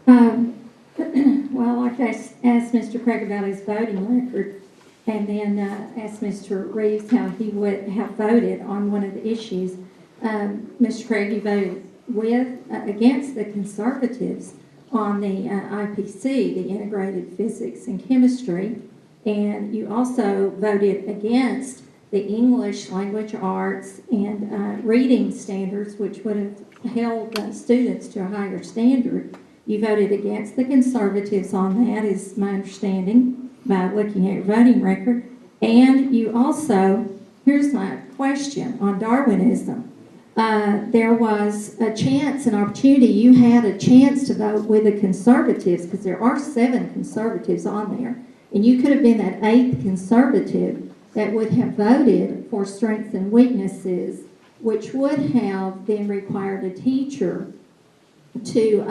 Um, well, like I asked Mr. Craig about his voting record, and then asked Mr. Reeves how he would have voted on one of the issues. Mr. Craig, you voted against the conservatives on the IPC, the Integrated Physics and Chemistry, and you also voted against the English language arts and reading standards, which would have held students to a higher standard. You voted against the conservatives on that, is my understanding, by looking at your voting record. And you also, here's my question on Darwinism. There was a chance, an opportunity, you had a chance to vote with the conservatives, because there are 7 conservatives on there. And you could have been that 8th conservative that would have voted for strengths and weaknesses, which would have then required a teacher to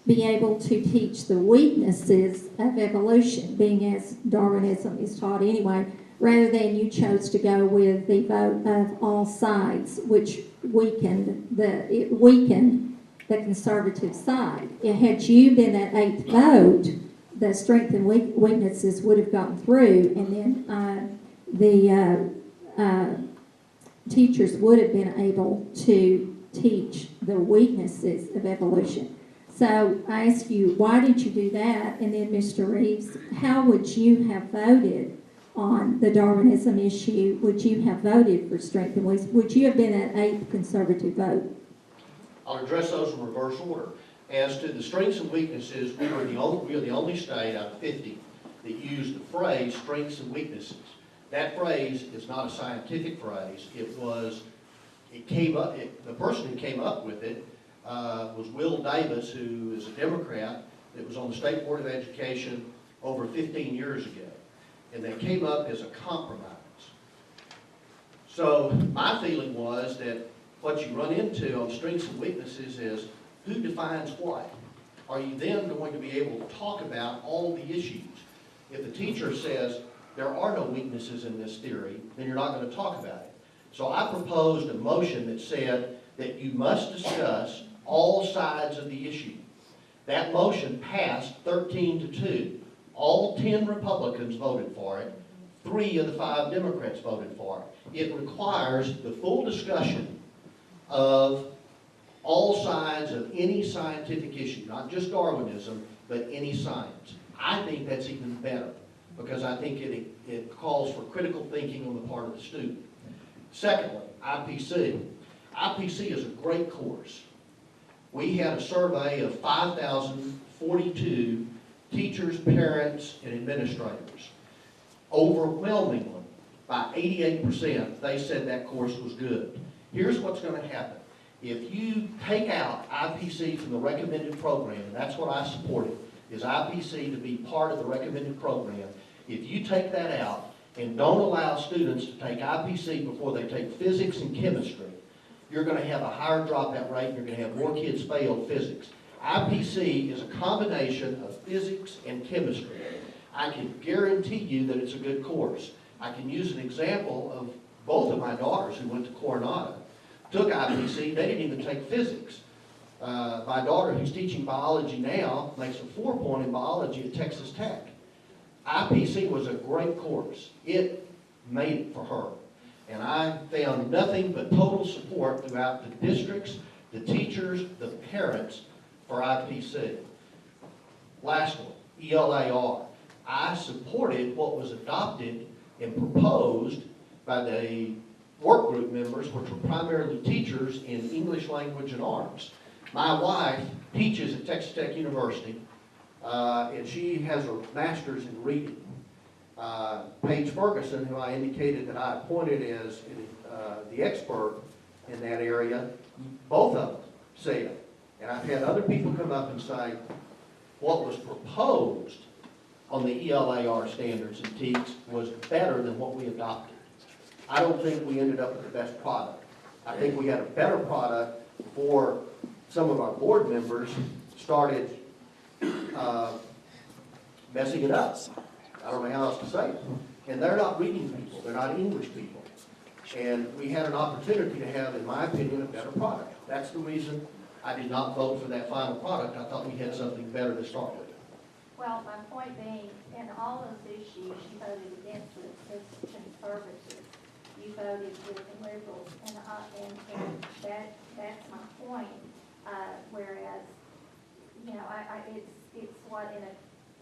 be able to teach the weaknesses of evolution, being as Darwinism is taught anyway, rather than you chose to go with the vote of all sides, which weakened the conservative side. Had you been that 8th vote, the strength and weaknesses would have gotten through, and then the teachers would have been able to teach the weaknesses of evolution. So I ask you, why did you do that? And then, Mr. Reeves, how would you have voted on the Darwinism issue? Would you have voted for strength and weakness? Would you have been an 8th conservative vote? I'll address those in reverse order. As to the strengths and weaknesses, we are the only state out of 50 that used the phrase strengths and weaknesses. That phrase is not a scientific phrase. The person who came up with it was Will Davis, who is a Democrat that was on the State Board of Education over 15 years ago. And they came up as a compromise. So my feeling was that what you run into on strengths and weaknesses is who defines what? Are you then going to be able to talk about all the issues? If the teacher says there are no weaknesses in this theory, then you're not going to talk about it. So I proposed a motion that said that you must discuss all sides of the issue. That motion passed 13-2. All 10 Republicans voted for it. 3 of the 5 Democrats voted for it. It requires the full discussion of all sides of any scientific issue, not just Darwinism, but any science. I think that's even better because I think it calls for critical thinking on the part of the student. Secondly, IPC. IPC is a great course. We had a survey of 5,042 teachers, parents, and administrators. Overwhelmingly, by 88%, they said that course was good. Here's what's going to happen. If you take out IPC from the recommended program, and that's what I supported, is IPC to be part of the recommended program. If you take that out and don't allow students to take IPC before they take physics and chemistry, you're going to have a higher dropout rate and you're going to have more kids fail physics. IPC is a combination of physics and chemistry. I can guarantee you that it's a good course. I can use an example of both of my daughters who went to Coronado. Took IPC, they didn't even take physics. My daughter, who's teaching biology now, makes a 4-point in biology at Texas Tech. IPC was a great course. It made it for her. And I found nothing but total support throughout the districts, the teachers, the parents for IPC. Last one, ELAR. I supported what was adopted and proposed by the work group members, which were primarily teachers in English language and arts. My wife teaches at Texas Tech University, and she has a master's in reading. Paige Ferguson, who I indicated that I appointed as the expert in that area, both of them said, and I've had other people come up and say, what was proposed on the ELAR standards and TEKS was better than what we adopted. I don't think we ended up with the best product. I think we had a better product before some of our board members started messing it up. I don't know how else to say it. And they're not reading people. They're not English people. And we had an opportunity to have, in my opinion, a better product. That's the reason I did not vote for that final product. I thought we had something better to start with. Well, my point being, in all those issues, you voted against it as conservatives. You voted with the liberals, and that's my point. Whereas, you know, it's what an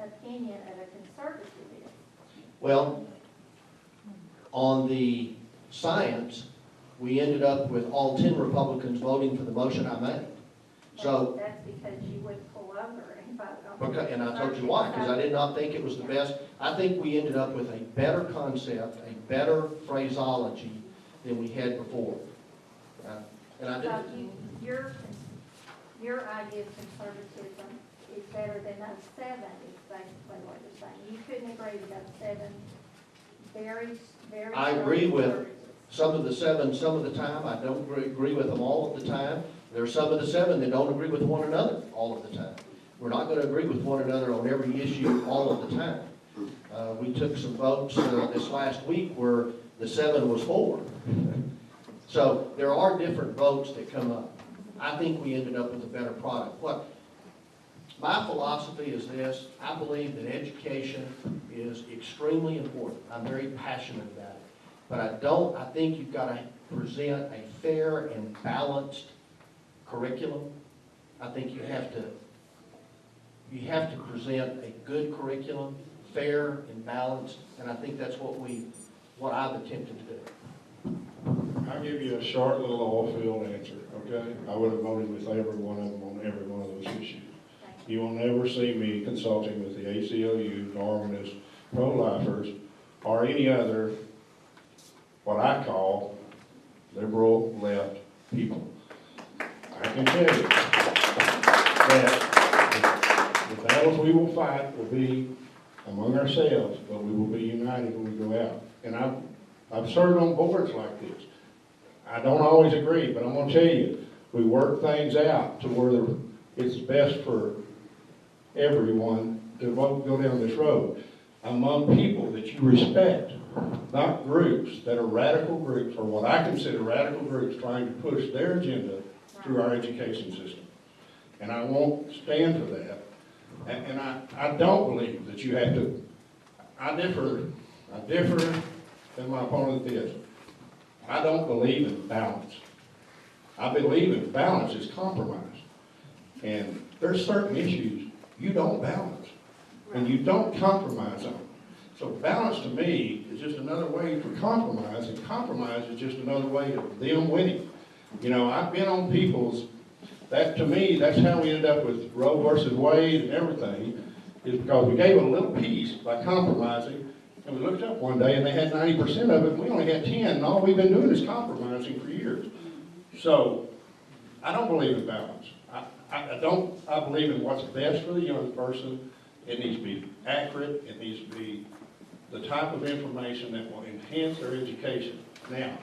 opinion of a conservative is. Well, on the science, we ended up with all 10 Republicans voting for the motion I made. So, That's because you wouldn't pull over and vote on it. okay, and I told you why, because I did not think it was the best. I think we ended up with a better concept, a better phraseology than we had before. And I So did. your idea of conservatism is better than those 7, is basically what you're saying. You couldn't agree with those 7 very, very. I strong agree with conservatives. some of the 7 some of the time. I don't agree with them all of the time. There are some of the 7 that don't agree with one another all of the time. We're not going to agree with one another on every issue all of the time. We took some votes this last week where the 7 was 4. So there are different votes that come up. I think we ended up with a better product. What my philosophy is this: I believe that education is extremely important. I'm very passionate about it. But I think you've got to present a fair and balanced curriculum. I think you have to present a good curriculum, fair and balanced, and I think that's what I've attempted to do. I'll give you a short little oil-filled answer, okay? I would have voted with every one of them on every one of those issues. You will never see me consulting with the ACLU, Darwinists, pro-lifers, or any other, what I call, liberal left people. I can tell you that the battles we will fight will be among ourselves, but we will be united when we go out. And I've served on boards like this. I don't always agree, but I'm going to tell you, we work things out to where it's best for everyone to go down this road among people that you respect, not groups that are radical groups, or what I consider radical groups trying to push their agenda through our education system. And I won't stand for that. And I don't believe that you have to, I differ than my opponent is. I don't believe in balance. I believe in balance is compromise. And there's certain issues you don't balance, and you don't compromise on. So balance to me is just another way for compromise, and compromise is just another way of them winning. You know, I've been on people's, that to me, that's how we ended up with Roe versus Wade and everything, is because we gave it a little piece by compromising, and we looked up one day and they had 90% of it, and we only had 10, and all we've been doing is compromising for years. So, I don't believe in balance. I believe in what's best for the young person. It needs to be accurate, it needs to be the type of information that will enhance their education. Now,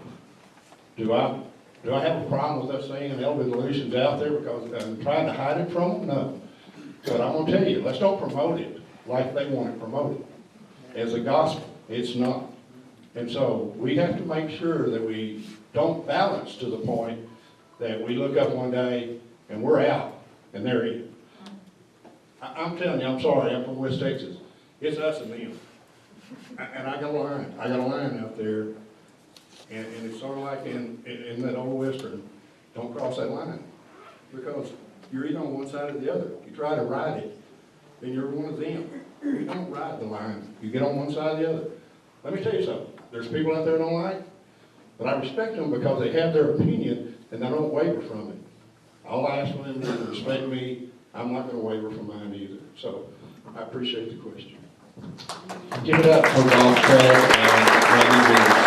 do I have a problem with us saying evolution's out there because I'm trying to hide it from them? No. But I'm going to tell you, let's don't promote it like they want it promoted. As a gospel, it's not. And so we have to make sure that we don't balance to the point that we look up one day and we're out and they're in. I'm telling you, I'm sorry, I'm from West Texas. It's us and them. And I got a line. I got a line out there. And it's sort of like in that old Western, don't cross that line. Because you're either on one side or the other. You try to ride it, then you're one of them. You don't ride the line. You get on one side or the other. Let me tell you something. There's people out there that don't like, but I respect them because they have their opinion and they don't waver from it. All I ask for them is to respect me. I'm not going to waver from mine either. So I appreciate the question. Give it up for Golf Craig and Randy Reed.